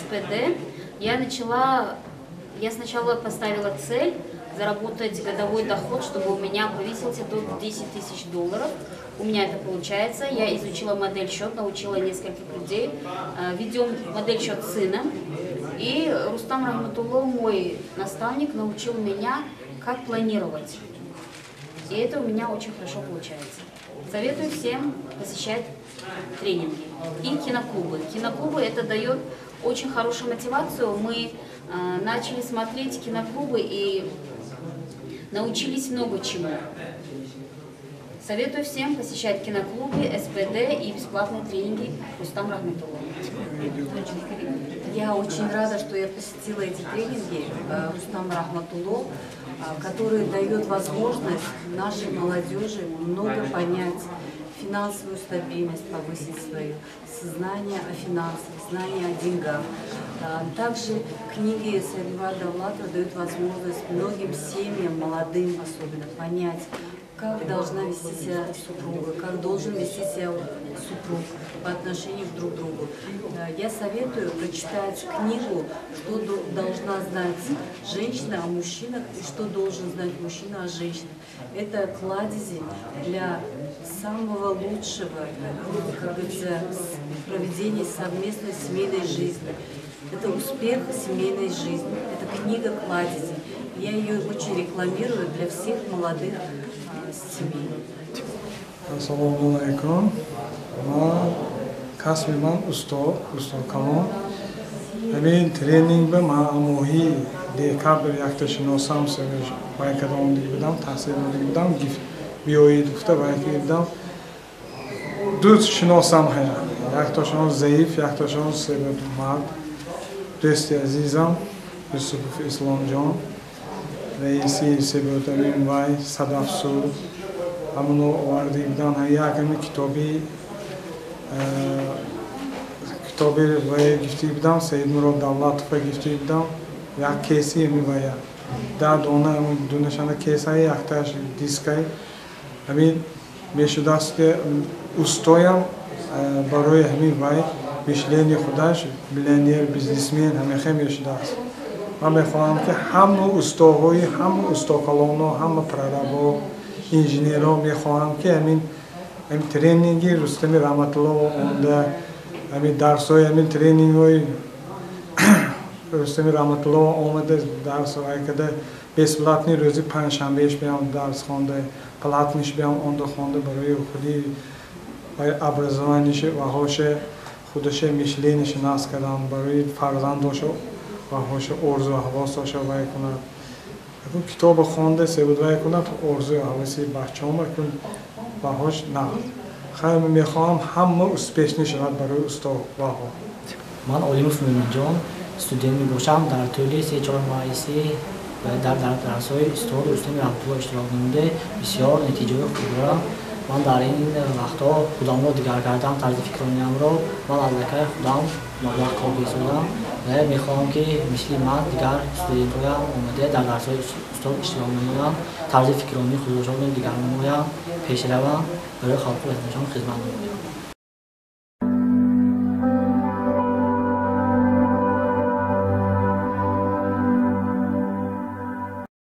СПД я сначала поставила цель заработать годовой доход, чтобы у меня повысился до 10 тысяч долларов. У меня это получается. Я изучила модель счет, научила нескольких людей. Ведем модель счет с сыном. И Рустам Рахматулло, мой наставник, научил меня, как планировать. И это у меня очень хорошо получается. Советую всем посещать тренинги и киноклубы. Киноклубы это дает очень хорошую мотивацию. Мы начали смотреть киноклубы и научились много чему. Советую всем посещать киноклубы, СПД и бесплатные тренинги Рустам Рахматулло. Я очень рада, что я посетила эти тренинги Рустам Рахматулло, который дает возможность нашей молодежи много понять, финансовую стабильность, повысить свое знание о финансах, знание о деньгах. Также книги Саидмурада Давлатова дают возможность многим семьям, молодым особенно, понять, как должна вести себя супруга, как должен вести себя супруг по отношению друг к другу. Я советую прочитать книгу, что должна знать женщина о мужчинах и что должен знать мужчина о женщинах. Это кладези для самого лучшего, как говорится, проведения совместной семейной жизни. Это успех семейной жизни. Это книга кладези. Я ее очень рекламирую для всех молодых семей. Ассаламу алейкум. Касби ман усто калон. Амин тренинг ба ма амоҳи декабр якташиносам севеш вай кадом дигидам таҳсил дигидам гифт биёид гуфта вай кидам ду шиносам ҳая якташон заиф якташон себед мард дӯсти азизам Юсуф Исломҷон раиси себед амин вай Садафсур ҳамуно овардигидам яками китоби вай гифти будам Саидмурод Давлатов гифти будам як кейси мивая да дона дунашана кейсаи якташ дискай амин мешудаст ки устоям барои ҳамин вай мишлени худаш миллионер бизнесмен ҳамеха мешудааст ман мехоҳам ки ҳама устоҳои ҳама устокалоно ҳама прорабо инженеро мехоҳам ки ҳамин тренинги Рустами Рахматулло онда ҳамин дарсҳои ҳамин тренингҳои Рустами Рахматулло омада дарсҳое када бесплатни рӯзи панҷшанбеш биям дарс хонда платниш биям онда хонда барои худи образованише ва ҳоше худаше мишленише насб кардан барои фарзандоша ва ҳоша орзу ҳавосоша вай кунад китоба хонда себуд вай кунад орзу ҳавоси бачаҳома кун ва ҳош на хайр мехоҳам ҳама успешни шавад барои устоваҳо. Ман Олимов Мӯминҷон студент мебошам дар тӯли 3-4 моҳаи дар дарсҳои устод Рустами Рахматулло иштирок намуда бисёр натиҷаҳои хуб дорам. Ман дар ин вақтҳо худамро дигар кардам, тарзи фикррониамро ман аллакай худам маблағ қобил содам ва мехоҳам ки мисли ман дигар студентҳоям омада дар дарсҳои устод иштирок намоям, тарзи фикрронии худашонро дигар намоям, пешравам барои халқи ватанашон хизмат намоям.